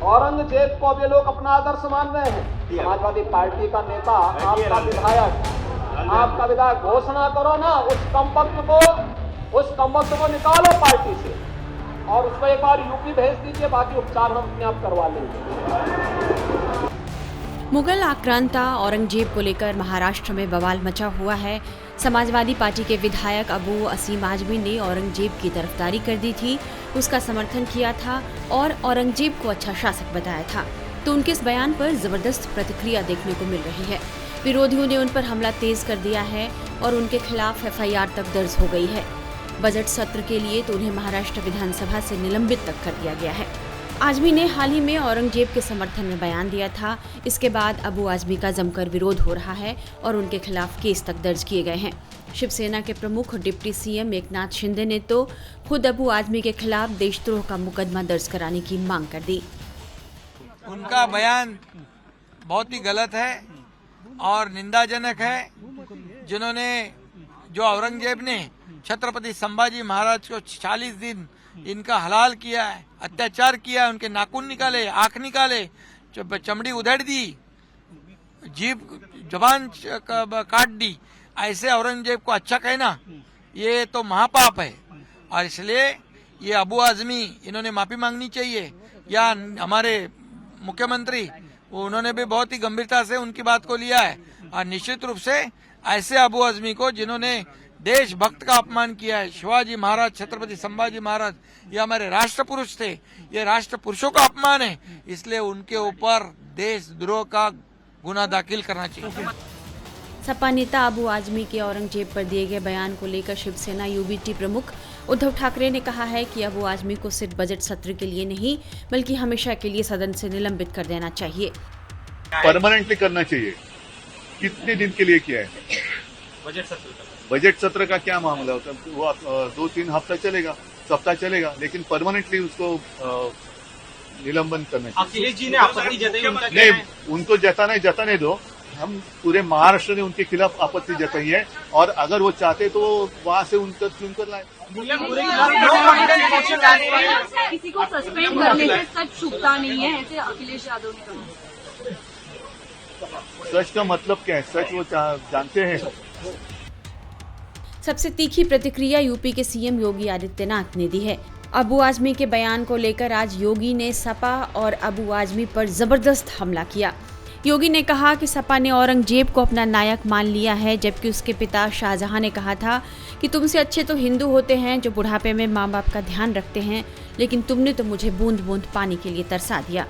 औरंगजेब को अब ये लोग अपना आदर्श मान रहे हैं। समाजवादी पार्टी का नेता, आपका विधायक घोषणा करो ना, उस कम वक्त को निकालो पार्टी से और उसको एक बार यूपी भेज दीजिए, बाकी उपचार हम अपने आप करवा लेंगे। मुगल आक्रांता औरंगजेब को लेकर महाराष्ट्र में बवाल मचा हुआ है। समाजवादी पार्टी के विधायक अबू असीम आजमी ने औरंगजेब की तरफदारी कर दी थी, उसका समर्थन किया था और औरंगजेब को अच्छा शासक बताया था। तो उनके इस बयान पर जबरदस्त प्रतिक्रिया देखने को मिल रही है। विरोधियों ने उन पर हमला तेज कर दिया है और उनके खिलाफ FIR तक दर्ज हो गई है। बजट सत्र के लिए तो उन्हें महाराष्ट्र विधानसभा से निलंबित तक कर दिया गया है। आजमी ने हाल ही में औरंगजेब के समर्थन में बयान दिया था। इसके बाद अबू आजमी का जमकर विरोध हो रहा है और उनके खिलाफ केस तक दर्ज किए गए हैं। शिवसेना के प्रमुख डिप्टी CM एकनाथ शिंदे ने तो खुद अबू आजमी के खिलाफ देशद्रोह का मुकदमा दर्ज कराने की मांग कर दी। उनका बयान बहुत ही गलत है और निंदाजनक है। जिन्होंने जो औरंगजेब ने छत्रपति संभाजी महाराज को 40 दिन इनका हलाल किया है, अत्याचार किया है, उनके नाखून निकाले, आंख निकाले, चमड़ी उधेड़ दी, जबान काट दी, ऐसे औरंगजेब को अच्छा कहना ये तो महापाप है। और इसलिए ये अबू आजमी इन्होंने माफी मांगनी चाहिए, या हमारे मुख्यमंत्री उन्होंने भी बहुत ही गंभीरता से उनकी बात को लिया है। और निश्चित रूप से ऐसे अबू आजमी को जिन्होंने देशभक्त का अपमान किया है, शिवाजी महाराज, छत्रपति संभाजी महाराज, ये हमारे राष्ट्र पुरुष थे, ये राष्ट्र पुरुषों का अपमान है, इसलिए उनके ऊपर देशद्रोह का गुना दाखिल करना चाहिए। सपा नेता अबू आजमी के औरंगजेब पर दिए गए बयान को लेकर शिवसेना UBT प्रमुख उद्धव ठाकरे ने कहा है कि अबू आजमी को सिर्फ बजट सत्र के लिए नहीं बल्कि हमेशा के लिए सदन से निलंबित कर देना चाहिए। परमानेंटली करना चाहिए। कितने दिन के लिए किया है? बजट सत्र का क्या मामला होता है? वो 2-3 हफ्ता चलेगा, सप्ताह चलेगा, लेकिन परमानेंटली उसको निलंबन करना चाहिए। अखिलेश जी ने आपत्ति जताई, उनका नहीं, उनको जताने दो। हम पूरे महाराष्ट्र ने उनके खिलाफ आपत्ति जताई है और अगर वो चाहते तो वहां से उनका चुनकर लाए। किसी को सस्पेंड करने से सच छुपता नहीं है, ऐसे अखिलेश यादव ने कहा। सच का मतलब क्या है? सच वो जानते हैं। सबसे तीखी प्रतिक्रिया यूपी के CM योगी आदित्यनाथ ने दी है। अबू आजमी के बयान को लेकर आज योगी ने सपा और अबू आजमी पर जबरदस्त हमला किया। योगी ने कहा कि सपा ने औरंगजेब को अपना नायक मान लिया है, जबकि उसके पिता शाहजहां ने कहा था कि तुमसे अच्छे तो हिंदू होते हैं जो बुढ़ापे में माँ बाप का ध्यान रखते हैं, लेकिन तुमने तो मुझे बूंद बूंद पानी के लिए तरसा दिया।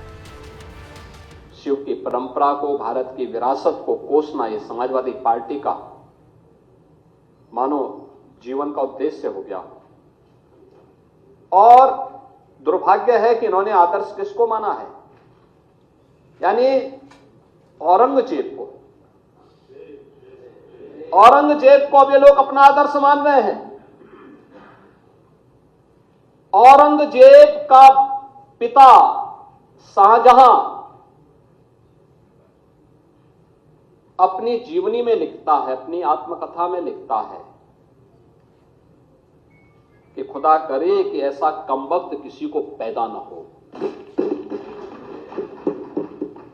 शिव की परंपरा को, भारत की विरासत को कोसना ये समाजवादी पार्टी का मानो जीवन का उद्देश्य हो गया। और दुर्भाग्य है कि इन्होंने आदर्श किसको माना है, यानी औरंगजेब को। औरंगजेब को अब ये लोग अपना आदर्श मान रहे हैं। औरंगजेब का पिता शाहजहां अपनी जीवनी में लिखता है, अपनी आत्मकथा में लिखता है कि खुदा करे कि ऐसा कमबख्त किसी को पैदा न हो।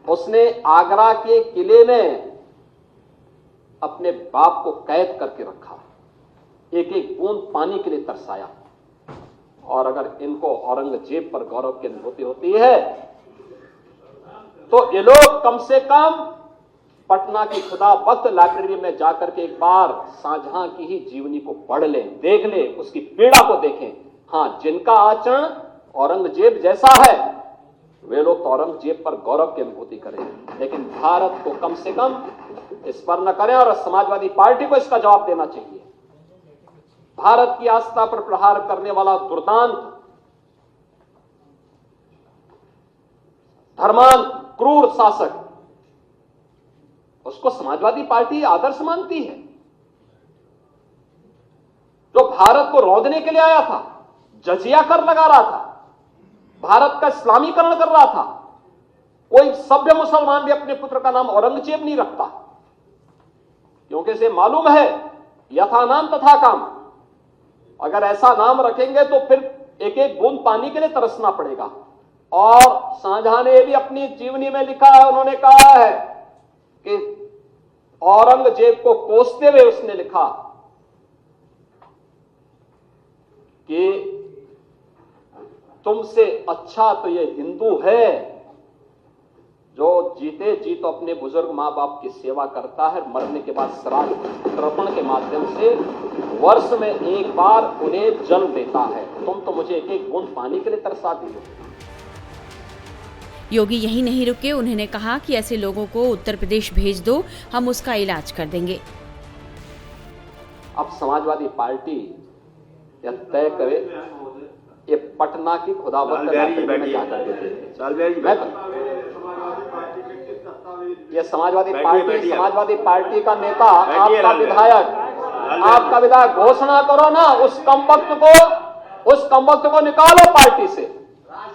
उसने आगरा के किले में अपने बाप को कैद करके रखा, एक एक बूंद पानी के लिए तरसाया। और अगर इनको औरंगजेब पर गौरव की अनुभूति होती है तो ये लोग कम से कम पटना की खुदाबख्त लाइब्रेरी में जाकर के एक बार शाहजहां की ही जीवनी को पढ़ लें, देख लें, उसकी पीड़ा को देखें। हां, जिनका आचरण औरंगजेब जैसा है वे लोग तो औरंगजेब पर गौरव की अनुभूति करें, लेकिन भारत को कम से कम इस पर न करें। और समाजवादी पार्टी को इसका जवाब देना चाहिए। भारत की आस्था पर प्रहार करने वाला दुर्दांत, धर्मांत, क्रूर शासक, उसको समाजवादी पार्टी आदर्श मानती है। जो भारत को रौंदने के लिए आया था, जजिया कर लगा रहा था, भारत का इस्लामीकरण कर रहा था। कोई सभ्य मुसलमान भी अपने पुत्र का नाम औरंगजेब नहीं रखता, क्योंकि इसे मालूम है यथा नाम तथा काम। अगर ऐसा नाम रखेंगे तो फिर एक एक बूंद पानी के लिए तरसना पड़ेगा। और शाहजहां ने भी अपनी जीवनी में लिखा है, उन्होंने कहा है कि औरंगजेब को कोसते हुए उसने लिखा कि तुमसे अच्छा तो ये हिंदू है जो जीते जी तो अपने बुजुर्ग मां बाप की सेवा करता है, मरने के बाद श्राद्ध तर्पण के माध्यम से वर्ष में एक बार उन्हें जल देता है। तुम तो मुझे एक एक बूंद पानी के लिए तरसा दी हो। योगी यही नहीं रुके, उन्होंने कहा कि ऐसे लोगों को उत्तर प्रदेश भेज दो, हम उसका इलाज कर देंगे। अब समाजवादी पार्टी यह तय करे ये पटना की खुदाबंद में जाकर ये समाजवादी पार्टी का नेता, आपका विधायक घोषणा करो ना, उस कमबख्त को निकालो पार्टी से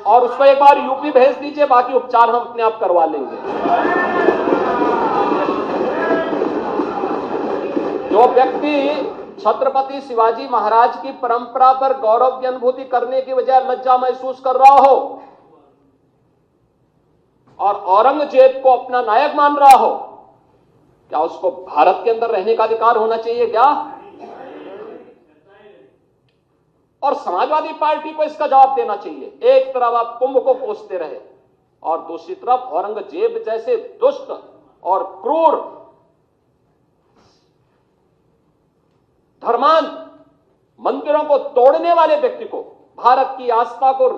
और उसको एक बार यूपी भेज दीजिए, बाकी उपचार हम अपने आप करवा लेंगे। जो व्यक्ति छत्रपति शिवाजी महाराज की परंपरा पर गौरव की अनुभूति करने की बजाय लज्जा महसूस कर रहा हो और औरंगजेब को अपना नायक मान रहा हो, क्या उसको भारत के अंदर रहने का अधिकार होना चाहिए क्या? और समाजवादी पार्टी को इसका जवाब देना चाहिए। एक तरफ आप कुंभ को कोसते रहे और दूसरी तरफ औरंगजेब जैसे दुष्ट और क्रूर धर्मांध मंदिरों को तोड़ने वाले व्यक्ति को, भारत की आस्था को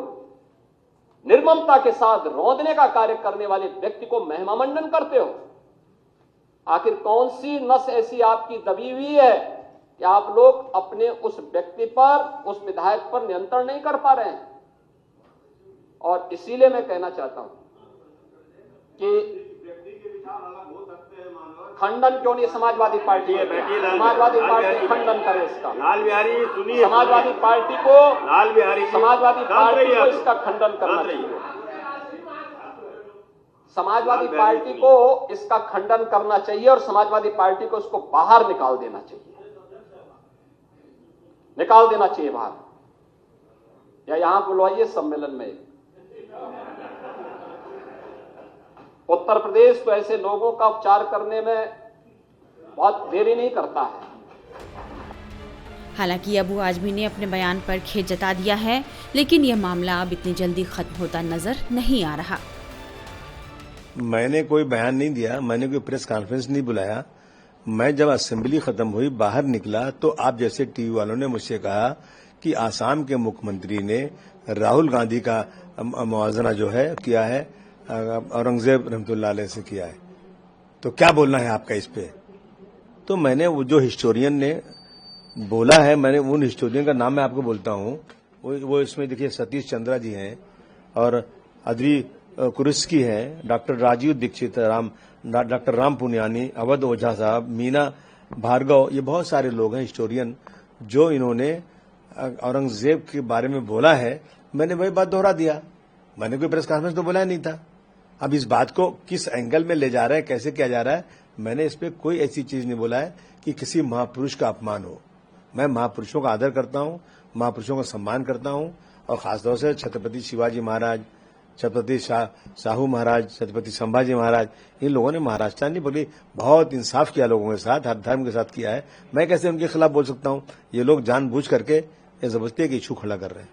निर्ममता के साथ रौंदने का कार्य करने वाले व्यक्ति को महिमा मंडन करते हो। आखिर कौन सी नस ऐसी आपकी दबी हुई है कि आप लोग अपने उस व्यक्ति पर, उस विधायक पर नियंत्रण नहीं कर पा रहे हैं? और इसीलिए मैं कहना चाहता हूं कि खंडन क्यों नहीं समाजवादी पार्टी खंडन करे इसका। लाल बिहारी सुनिए, समाजवादी पार्टी को इसका खंडन करना चाहिए। समाजवादी पार्टी को इसका खंडन करना चाहिए और समाजवादी पार्टी को इसको बाहर निकाल देना चाहिए बाहर, या यहां बुलवाइए सम्मेलन में। उत्तर प्रदेश तो ऐसे लोगों का उपचार करने में बहुत देरी नहीं करता है। हालांकि अबू आजमी ने अपने बयान पर खेद जता दिया है, लेकिन यह मामला अब इतनी जल्दी खत्म होता नजर नहीं आ रहा। मैंने कोई बयान नहीं दिया, मैंने कोई प्रेस कॉन्फ्रेंस नहीं बुलाया। मैं जब असेंबली खत्म हुई बाहर निकला तो आप जैसे टीवी वालों ने मुझसे कहा कि आसाम के मुख्यमंत्री ने राहुल गांधी का मुआवजा जो है किया है औरंगजेब रहमतुल्लाह अलैह से किया है, तो क्या बोलना है आपका इस पे? तो मैंने वो जो हिस्टोरियन ने बोला है, मैंने उन हिस्टोरियन का नाम मैं आपको बोलता हूँ। वो इसमें देखिए सतीश चंद्रा जी हैं और अद्री कुरिस्की हैं, डॉक्टर राजीव दीक्षित, डॉक्टर राम पुनियानी, अवध ओझा साहब, मीना भार्गव, ये बहुत सारे लोग हैं हिस्टोरियन जो इन्होंने औरंगजेब के बारे में बोला है। मैंने वही बात दोहरा दिया, मैंने कोई प्रेस कॉन्फ्रेंस तो बुलाया नहीं था। अब इस बात को किस एंगल में ले जा रहा है, कैसे किया जा रहा है, मैंने इस पे कोई ऐसी चीज नहीं बोला है कि किसी महापुरुष का अपमान हो। मैं महापुरुषों का आदर करता हूं, महापुरुषों का सम्मान करता हूं और खासतौर से छत्रपति शिवाजी महाराज, छत्रपति शाहू महाराज, छत्रपति संभाजी महाराज, इन लोगों ने महाराष्ट्र नहीं बल्कि बहुत इंसाफ किया लोगों के साथ, हर धर्म के साथ किया है। मैं कैसे उनके खिलाफ बोल सकता हूं? ये लोग जानबूझ करके जबरदस्ती की इशू खड़ा कर रहे हैं।